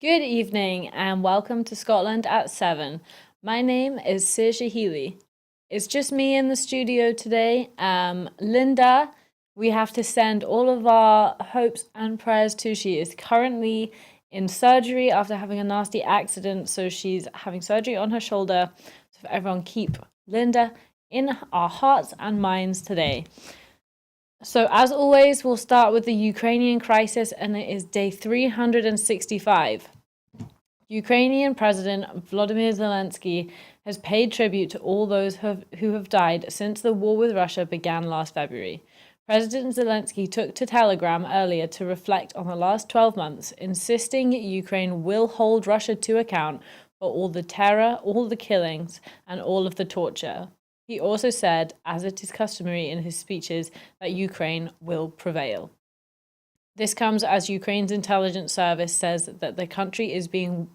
Good evening and welcome to Scotland at 7. My name is Saoirse Healey. It's just me in the studio today. Linda, we have to send all of our hopes and prayers to. She is currently in surgery after having a nasty accident, so she's having surgery on her shoulder. So everyone keep Linda in our hearts and minds today. So as always, we'll start with the Ukrainian crisis, and it is day 365. Ukrainian President Volodymyr Zelensky has paid tribute to all those who have died since the war with Russia began last February. President Zelensky took to Telegram earlier to reflect on the last 12 months, insisting Ukraine will hold Russia to account for all the terror, all the killings, and all of the torture. He also said, as it is customary in his speeches, that Ukraine will prevail. This comes as Ukraine's intelligence service says that the country is being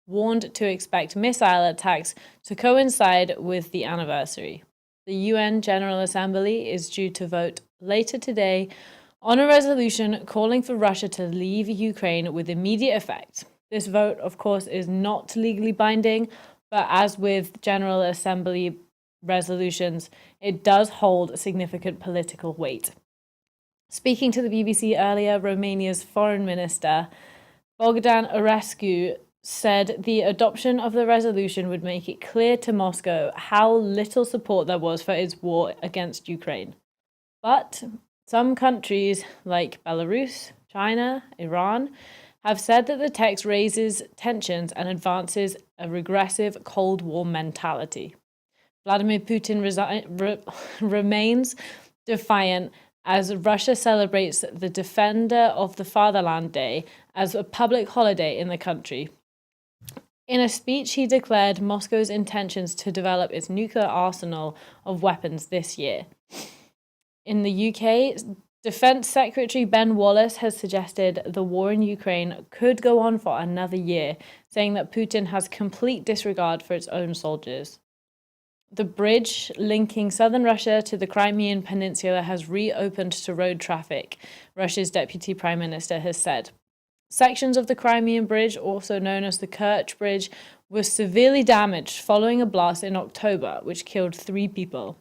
warned to expect missile attacks to coincide with the anniversary. The UN General Assembly is due to vote later today on a resolution calling for Russia to leave Ukraine with immediate effect. This vote, of course, is not legally binding, but as with General Assembly resolutions, it does hold significant political weight. Speaking to the BBC earlier, Romania's foreign minister, Bogdan Orescu, said the adoption of the resolution would make it clear to Moscow how little support there was for its war against Ukraine. But some countries, like Belarus, China, Iran, have said that the text raises tensions and advances a regressive Cold War mentality. Vladimir Putin remains defiant as Russia celebrates the Defender of the Fatherland Day as a public holiday in the country. In a speech, he declared Moscow's intentions to develop its nuclear arsenal of weapons this year. In the UK, Defense Secretary Ben Wallace has suggested the war in Ukraine could go on for another year, saying that Putin has complete disregard for its own soldiers. The bridge linking southern Russia to the Crimean Peninsula has reopened to road traffic, Russia's deputy prime minister has said. Sections of the Crimean Bridge, also known as the Kerch Bridge, were severely damaged following a blast in October, which killed 3 people.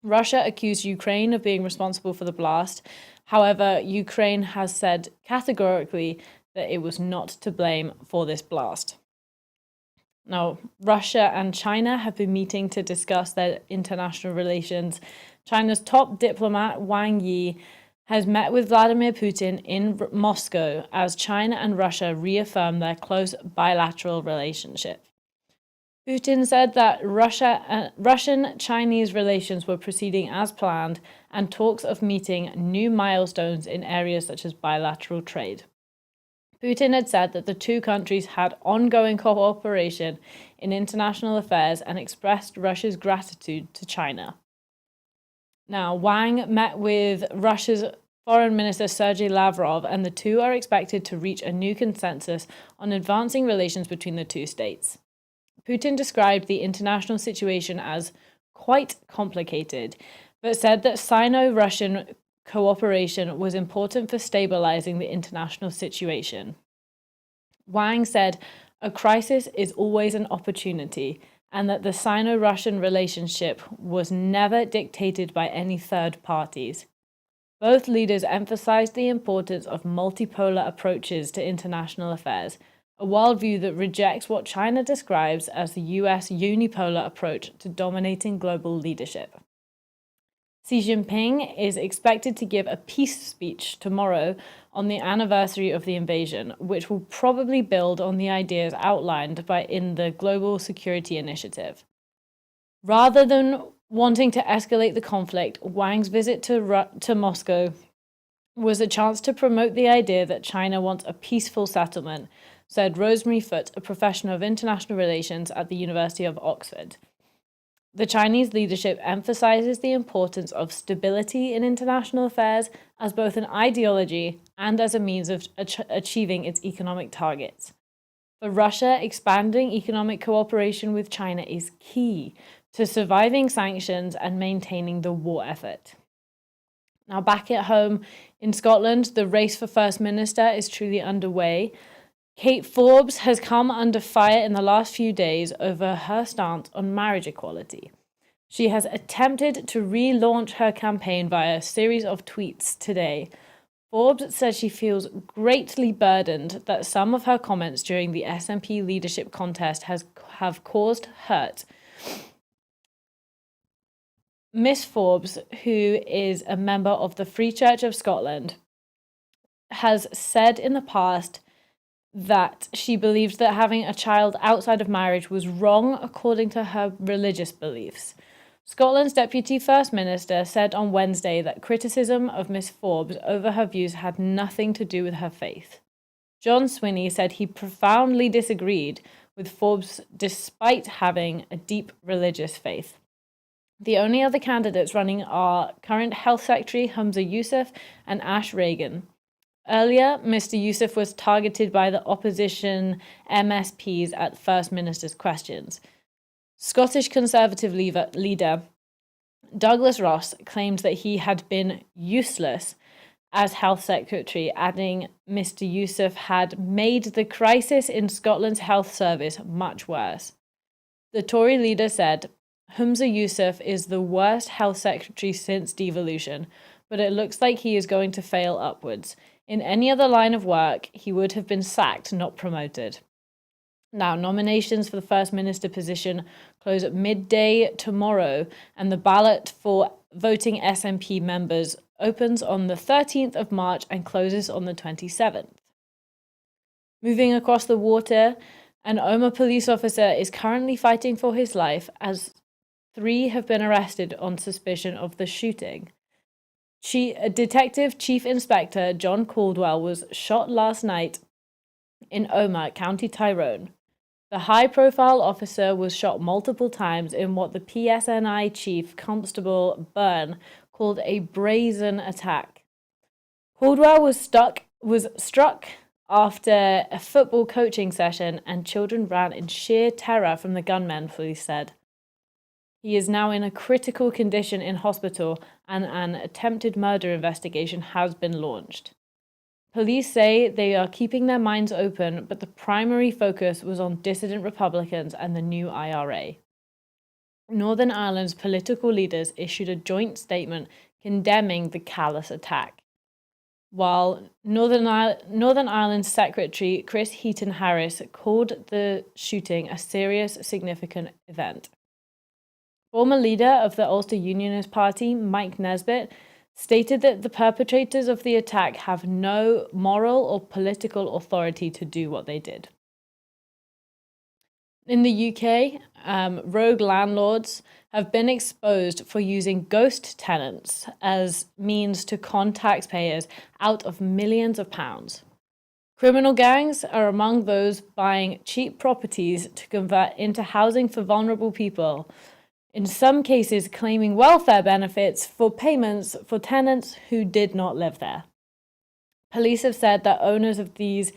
Russia accused Ukraine of being responsible for the blast. However, Ukraine has said categorically that it was not to blame for this blast. Now, Russia and China have been meeting to discuss their international relations. China's top diplomat, Wang Yi, has met with Vladimir Putin in Moscow as China and Russia reaffirm their close bilateral relationship. Putin said that Russian-Chinese relations were proceeding as planned and talks of meeting new milestones in areas such as bilateral trade. Putin had said that the two countries had ongoing cooperation in international affairs and expressed Russia's gratitude to China. Now, Wang met with Russia's Foreign Minister Sergei Lavrov, and the two are expected to reach a new consensus on advancing relations between the two states. Putin described the international situation as quite complicated, but said that Sino-Russian cooperation was important for stabilizing the international situation. Wang said, "A crisis is always an opportunity," and that the Sino-Russian relationship was never dictated by any third parties. Both leaders emphasized the importance of multipolar approaches to international affairs, a worldview that rejects what China describes as the US unipolar approach to dominating global leadership. Xi Jinping is expected to give a peace speech tomorrow on the anniversary of the invasion, which will probably build on the ideas outlined in the Global Security Initiative. Rather than wanting to escalate the conflict, Wang's visit to Moscow was a chance to promote the idea that China wants a peaceful settlement, said Rosemary Foote, a professor of international relations at the University of Oxford. The Chinese leadership emphasizes the importance of stability in international affairs as both an ideology and as a means of achieving its economic targets. For Russia, expanding economic cooperation with China is key to surviving sanctions and maintaining the war effort. Now, back at home in Scotland, the race for First Minister is truly underway. Kate Forbes has come under fire in the last few days over her stance on marriage equality. She has attempted to relaunch her campaign via a series of tweets today. Forbes says she feels greatly burdened that some of her comments during the SNP leadership contest have caused hurt. Miss Forbes, who is a member of the Free Church of Scotland, has said in the past that she believed that having a child outside of marriage was wrong according to her religious beliefs. Scotland's Deputy First Minister said on Wednesday that criticism of Miss Forbes over her views had nothing to do with her faith. John Swinney said he profoundly disagreed with Forbes despite having a deep religious faith. The only other candidates running are current Health Secretary Humza Yousaf and Ash Regan. Earlier, Mr. Yousaf was targeted by the opposition MSPs at First Minister's questions. Scottish Conservative leader Douglas Ross claimed that he had been useless as Health Secretary, adding Mr. Yousaf had made the crisis in Scotland's health service much worse. The Tory leader said, Humza Yousaf is the worst Health Secretary since devolution, but it looks like he is going to fail upwards. In any other line of work, he would have been sacked, not promoted. Now, nominations for the First Minister position close at midday tomorrow, and the ballot for voting SNP members opens on the 13th of March and closes on the 27th. Moving across the water, an Omagh police officer is currently fighting for his life as 3 have been arrested on suspicion of the shooting. Detective Chief Inspector John Caldwell was shot last night in Omagh, County Tyrone. The high-profile officer was shot multiple times in what the PSNI Chief Constable Byrne called a brazen attack. Caldwell was struck after a football coaching session, and children ran in sheer terror from the gunmen, police said. He is now in a critical condition in hospital, and an attempted murder investigation has been launched. Police say they are keeping their minds open, but the primary focus was on dissident Republicans and the new IRA. Northern Ireland's political leaders issued a joint statement condemning the callous attack, while Northern Ireland's Secretary Chris Heaton-Harris called the shooting a serious, significant event. Former leader of the Ulster Unionist Party, Mike Nesbitt, stated that the perpetrators of the attack have no moral or political authority to do what they did. In the UK, rogue landlords have been exposed for using ghost tenants as means to con taxpayers out of millions of pounds. Criminal gangs are among those buying cheap properties to convert into housing for vulnerable people, in some cases claiming welfare benefits for payments for tenants who did not live there. Police have said that owners of these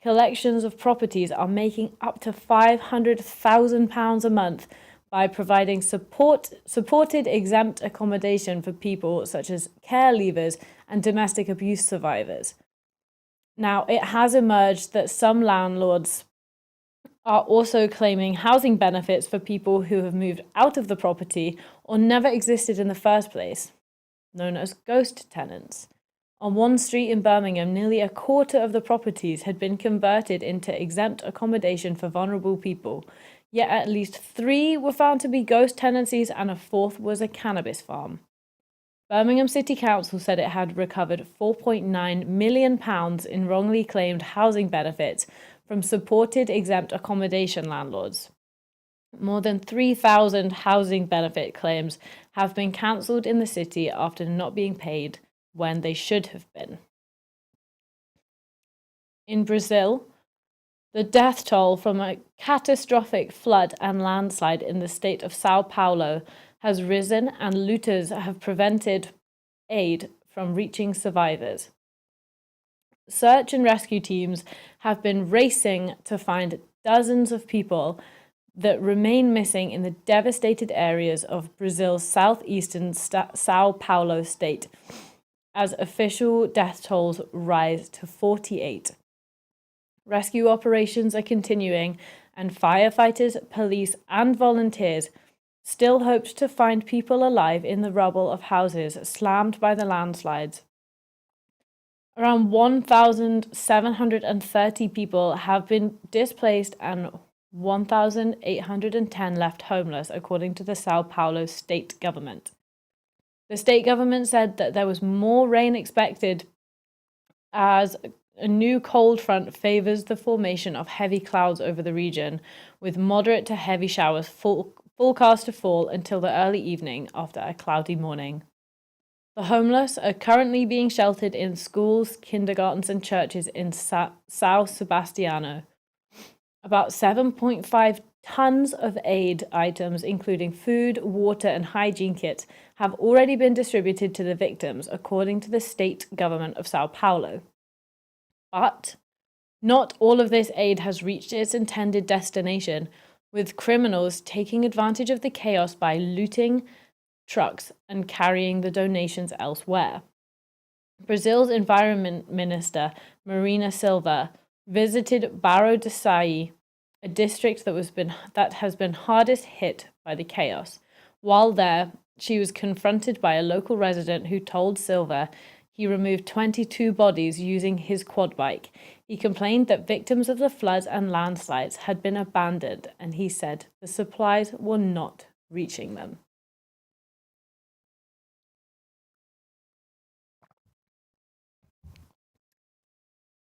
collections of properties are making up to £500,000 a month by providing supported exempt accommodation for people such as care leavers and domestic abuse survivors. Now, it has emerged that some landlords are also claiming housing benefits for people who have moved out of the property or never existed in the first place, known as ghost tenants. On one street in Birmingham, nearly a quarter of the properties had been converted into exempt accommodation for vulnerable people, yet at least 3 were found to be ghost tenancies and a 4th was a cannabis farm. Birmingham City Council said it had recovered £4.9 million in wrongly claimed housing benefits from supported exempt accommodation landlords. More than 3,000 housing benefit claims have been cancelled in the city after not being paid when they should have been. In Brazil, the death toll from a catastrophic flood and landslide in the state of Sao Paulo has risen, and looters have prevented aid from reaching survivors. Search and rescue teams have been racing to find dozens of people that remain missing in the devastated areas of Brazil's southeastern Sao Paulo state, as official death tolls rise to 48. Rescue operations are continuing, and firefighters, police, and volunteers still hoped to find people alive in the rubble of houses slammed by the landslides. Around 1,730 people have been displaced and 1,810 left homeless, according to the Sao Paulo state government. The state government said that there was more rain expected as a new cold front favors the formation of heavy clouds over the region, with moderate to heavy showers forecast to fall until the early evening after a cloudy morning. The homeless are currently being sheltered in schools, kindergartens, and churches in São Sebastiano. About 7.5 tons of aid items, including food, water, and hygiene kits, have already been distributed to the victims, according to the state government of Sao Paulo. But not all of this aid has reached its intended destination, with criminals taking advantage of the chaos by looting trucks and carrying the donations elsewhere. Brazil's Environment Minister, Marina Silva, visited Barra do Saí, a district that has been hardest hit by the chaos. While there, she was confronted by a local resident who told Silva he removed 22 bodies using his quad bike. He complained that victims of the floods and landslides had been abandoned, and he said the supplies were not reaching them.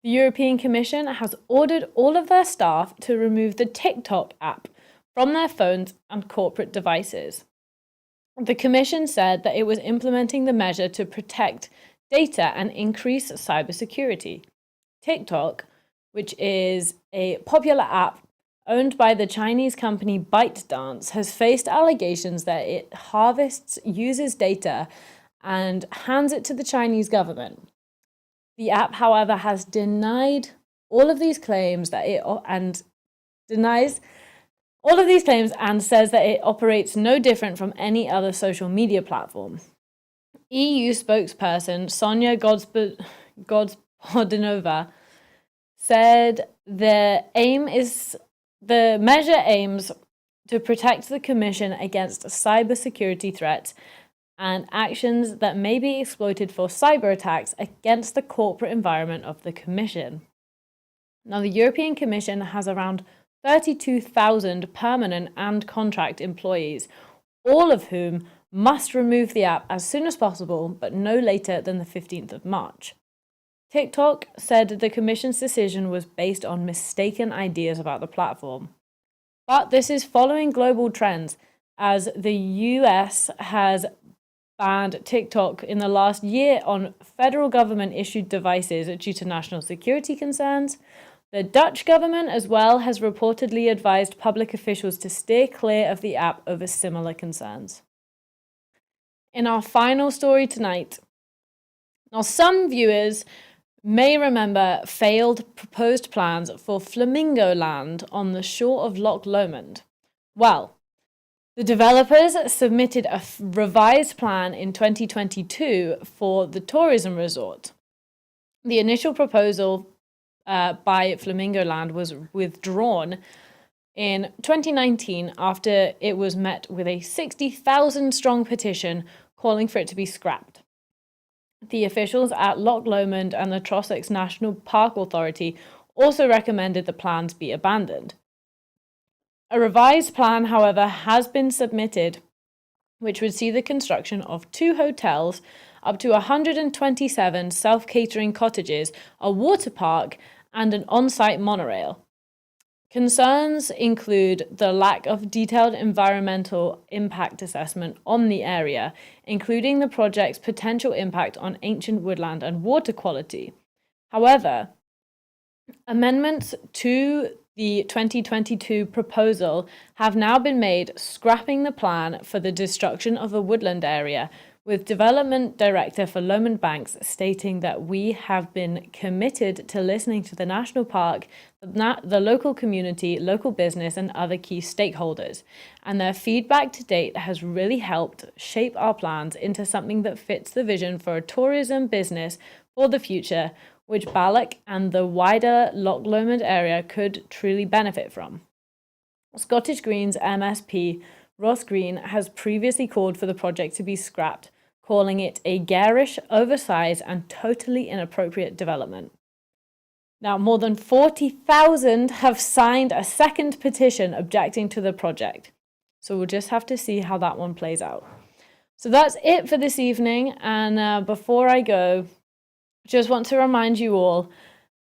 The European Commission has ordered all of their staff to remove the TikTok app from their phones and corporate devices. The Commission said that it was implementing the measure to protect data and increase cybersecurity. TikTok, which is a popular app owned by the Chinese company ByteDance, has faced allegations that it harvests users' data and hands it to the Chinese government. The app, however, has denied all of these claims and says that it operates no different from any other social media platform. EU spokesperson Sonia Gospodinova said the measure aims to protect the Commission against cybersecurity threats and actions that may be exploited for cyber attacks against the corporate environment of the Commission. Now, the European Commission has around 32,000 permanent and contract employees, all of whom must remove the app as soon as possible, but no later than the 15th of March. TikTok said the Commission's decision was based on mistaken ideas about the platform. But this is following global trends, as the US has banned TikTok in the last year on federal government-issued devices due to national security concerns. The Dutch government as well has reportedly advised public officials to steer clear of the app over similar concerns. In our final story tonight, now some viewers may remember failed proposed plans for Flamingo Land on the shore of Loch Lomond. Well, the developers submitted a revised plan in 2022 for the tourism resort. The initial proposal by Flamingo Land was withdrawn in 2019 after it was met with a 60,000 strong petition calling for it to be scrapped. The officials at Loch Lomond and the Trossachs National Park Authority also recommended the plans be abandoned. A revised plan, however, has been submitted, which would see the construction of 2 hotels, up to 127 self-catering cottages, a water park, and an on-site monorail. Concerns include the lack of detailed environmental impact assessment on the area, including the project's potential impact on ancient woodland and water quality. However, amendments to the 2022 proposal have now been made, scrapping the plan for the destruction of a woodland area, with Development Director for Lomond Banks stating that we have been committed to listening to the national park, the local community, local business, and other key stakeholders. And their feedback to date has really helped shape our plans into something that fits the vision for a tourism business for the future, which Balloch and the wider Loch Lomond area could truly benefit from. Scottish Green's MSP, Ross Green, has previously called for the project to be scrapped, calling it a garish, oversized and totally inappropriate development. Now, more than 40,000 have signed a second petition objecting to the project. So we'll just have to see how that one plays out. So that's it for this evening. And before I go, just want to remind you all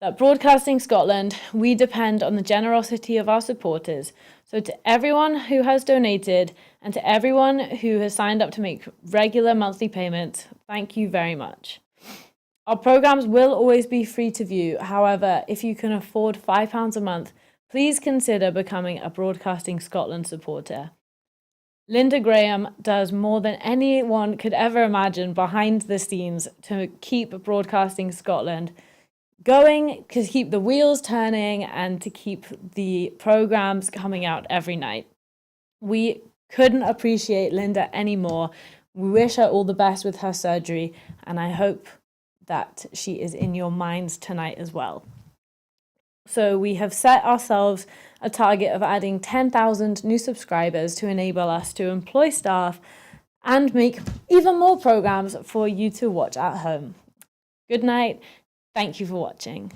that Broadcasting Scotland, we depend on the generosity of our supporters. So to everyone who has donated and to everyone who has signed up to make regular monthly payments, thank you very much. Our programmes will always be free to view. However, if you can afford £5 a month, please consider becoming a Broadcasting Scotland supporter. Linda Graham does more than anyone could ever imagine behind the scenes to keep Broadcasting Scotland going, to keep the wheels turning and to keep the programmes coming out every night. We couldn't appreciate Linda anymore. We wish her all the best with her surgery, and I hope that she is in your minds tonight as well. So we have set ourselves a target of adding 10,000 new subscribers to enable us to employ staff and make even more programmes for you to watch at home. Good night. Thank you for watching.